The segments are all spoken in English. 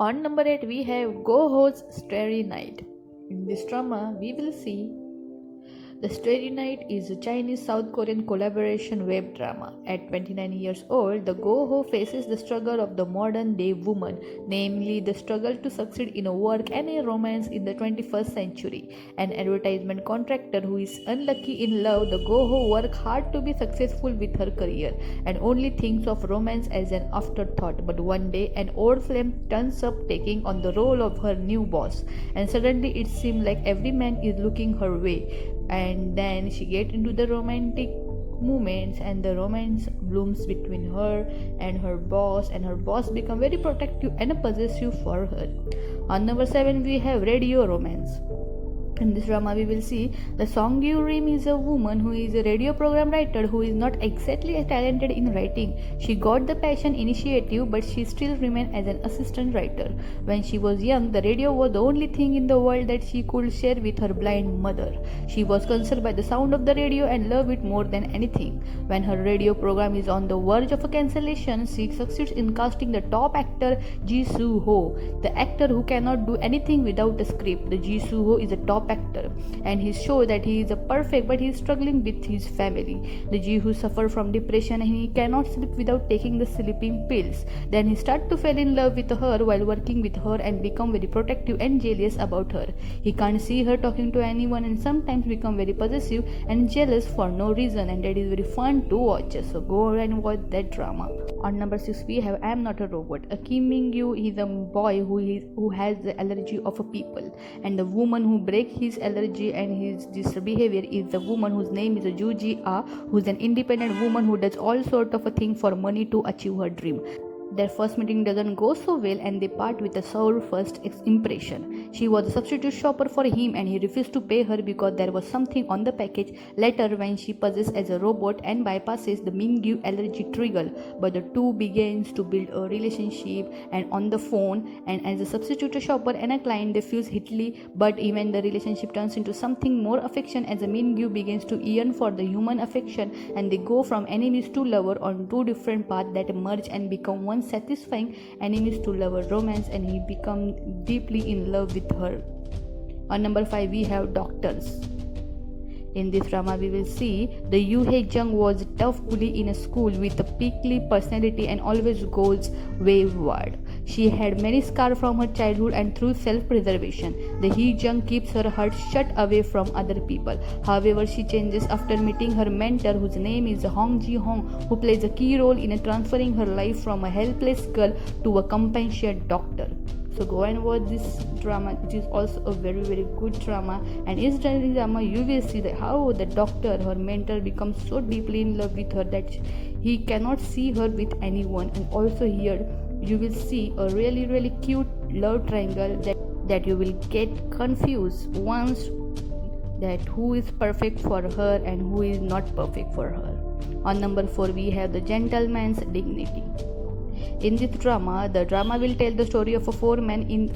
On number 8, we have Go Ho's Starry Night. In this drama, we will see The Starry Night is a Chinese-South Korean collaboration web drama. At 29 years old, the Go-Ho faces the struggle of the modern-day woman, namely the struggle to succeed in a work and a romance in the 21st century. An advertisement contractor who is unlucky in love, the Go-Ho works hard to be successful with her career and only thinks of romance as an afterthought. But one day, an old flame turns up taking on the role of her new boss, and suddenly it seems like every man is looking her way. And then she gets into the romantic moments and the romance blooms between her and her boss become very protective and possessive for her. On number 7, we have Radio Romance. In this drama, we will see the Song Rim is a woman who is a radio program writer who is not exactly talented in writing. She got the passion initiative, but she still remained as an assistant writer. When she was young, the radio was the only thing in the world that she could share with her blind mother. She was concerned by the sound of the radio and loved it more than anything. When her radio program is on the verge of a cancellation, she succeeds in casting the top actor Ji Soo-ho, the actor who cannot do anything without a script. The Ji Soo-ho is a top actor and he shows that he is a perfect, but he is struggling with his family. The Ji who suffer from depression and he cannot sleep without taking the sleeping pills. Then he starts to fall in love with her while working with her and become very protective and jealous about her. He can't see her talking to anyone and sometimes become very possessive and jealous for no reason, and that is very fun to watch. So go and watch that drama. On number 6, we have I Am Not a Robot. A Kim Min-gyu is a boy who has the allergy of a people, and the woman who breaks his allergy and his this behavior is the woman whose name is Ju Ji-ah, who is an independent woman who does all sort of a thing for money to achieve her dream. Their first meeting doesn't go so well and they part with a sour first impression. She was a substitute shopper for him and he refused to pay her because there was something on the package. Later, when she poses as a robot and bypasses the Min-gyu allergy trigger, but the two begins to build a relationship and on the phone, and as a substitute shopper and a client they feel hitly, but even the relationship turns into something more affection as a Min-gyu begins to yearn for the human affection, and they go from enemies to lover on two different paths that merge and become one satisfying enemies to lover romance, and he becomes deeply in love with her. On number 5, we have Doctors. In this drama, we will see the Yoo Hae-jung was a tough bully in a school with a peakly personality and always goes wayward. She had many scars from her childhood and through self-preservation, the Hee-jung keeps her heart shut away from other people. However, she changes after meeting her mentor, whose name is Hong Ji-hong, who plays a key role in transferring her life from a helpless girl to a compassionate doctor. So go and watch this drama, which is also a very good drama. And in this drama, you will see that how the doctor, her mentor, becomes so deeply in love with her that he cannot see her with anyone. And also here, you will see a really cute love triangle that you will get confused once that who is perfect for her and who is not perfect for her. On number 4, we have The Gentleman's Dignity. In this drama, the drama will tell the story of four men in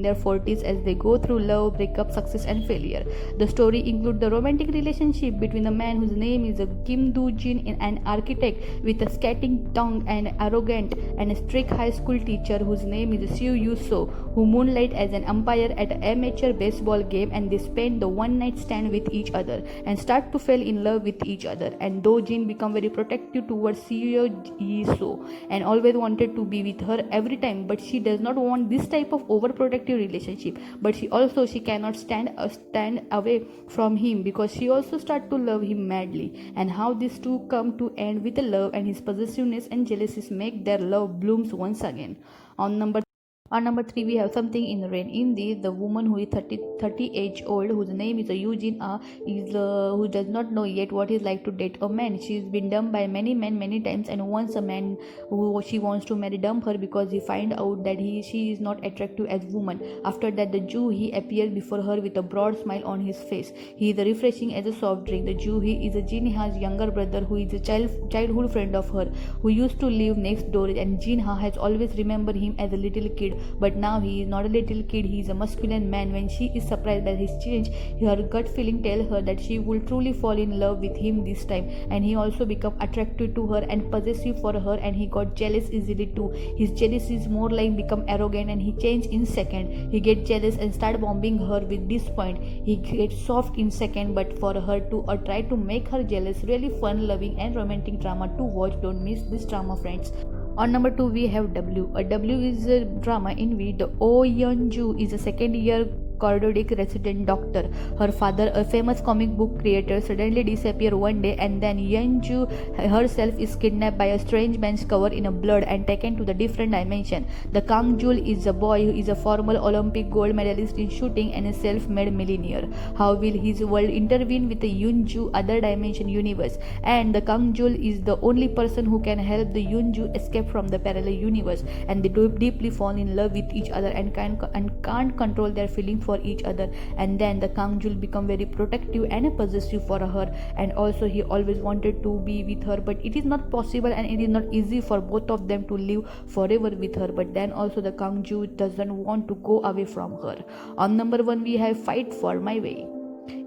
their 40s as they go through love, breakup, success and failure. The story includes the romantic relationship between a man whose name is Kim Do-jin, an architect with a scatting tongue and arrogant, and a strict high school teacher whose name is Seo Yoo-so, who moonlight as an umpire at an amateur baseball game, and they spend the one-night stand with each other and start to fall in love with each other. And Do-jin become very protective towards Seo Yoo-so and always wanted to be with her every time, but she does not want this type of overprotective relationship, but she cannot stand away from him because she also start to love him madly. And how these two come to end with the love and his possessiveness and jealousies make their love blooms once again. On number 3, we have Something in the Rain. In this, the woman who is 30 age old, whose name is Yoo Jin-ah, who does not know yet what it's like to date a man. She has been dumped by many men many times, and once a man who she wants to marry dump her because he find out that she is not attractive as woman. After that, the Jew he appears before her with a broad smile on his face. He is refreshing as a soft drink. The Jew he is a Jin-ha's younger brother who is a childhood friend of her who used to live next door, and Jin-ha has always remembered him as a little kid kid, but now he is not a little kid, he is a masculine man. When she is surprised by his change, her gut feeling tells her that she will truly fall in love with him this time, and he also become attracted to her and possessive for her, and he got jealous easily too. His jealousy is more like become arrogant, and he change in second. He get jealous and start bombing her with this point. He gets soft in second, but for her to try to make her jealous. Really fun, loving and romantic drama to watch. Don't miss this drama, friends. On number 2 we have W. A W is a drama in which the Oh Yeon-ju is a second year cardiac resident doctor. Her father, a famous comic book creator, suddenly disappears one day, and then Yeon-ju herself is kidnapped by a strange man's covered in a blood and taken to the different dimension. The Kang-jul is a boy who is a former Olympic gold medalist in shooting and a self-made millionaire. How will his world intervene with the Yeon-ju other dimension universe? And the Kang-jul is the only person who can help the Yeon-ju escape from the parallel universe, and they deeply fall in love with each other and can't control their feeling for each other. And then the Kang-jul become very protective and possessive for her, and also he always wanted to be with her, but it is not possible and it is not easy for both of them to live forever with her. But then also the Kang-jul doesn't want to go away from her. On number 1 we have Fight for My Way.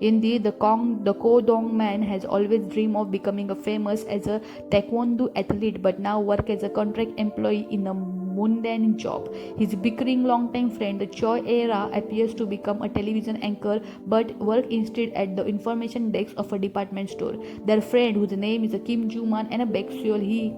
Indeed, the Ko Dong man has always dreamed of becoming a famous as a taekwondo athlete, but now work as a contract employee in a mundane job. His bickering longtime friend, the Choi Era, appears to become a television anchor, but work instead at the information desk of a department store. Their friend, whose name is Kim Joo-man, and a Baekseol, he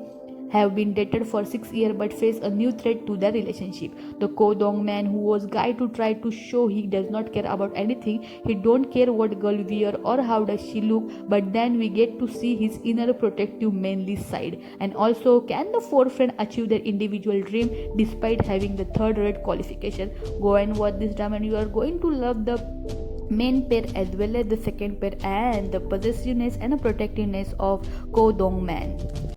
have been dated for 6 years but face a new threat to their relationship. The Ko Dong man, who was guy to try to show he does not care about anything, he don't care what girl wear or how does she look, but then we get to see his inner protective manly side. And also, can the four friends achieve their individual dream despite having the third rate qualification? Go and watch this drama and you are going to love the main pair as well as the second pair and the possessiveness and the protectiveness of Ko Dong man.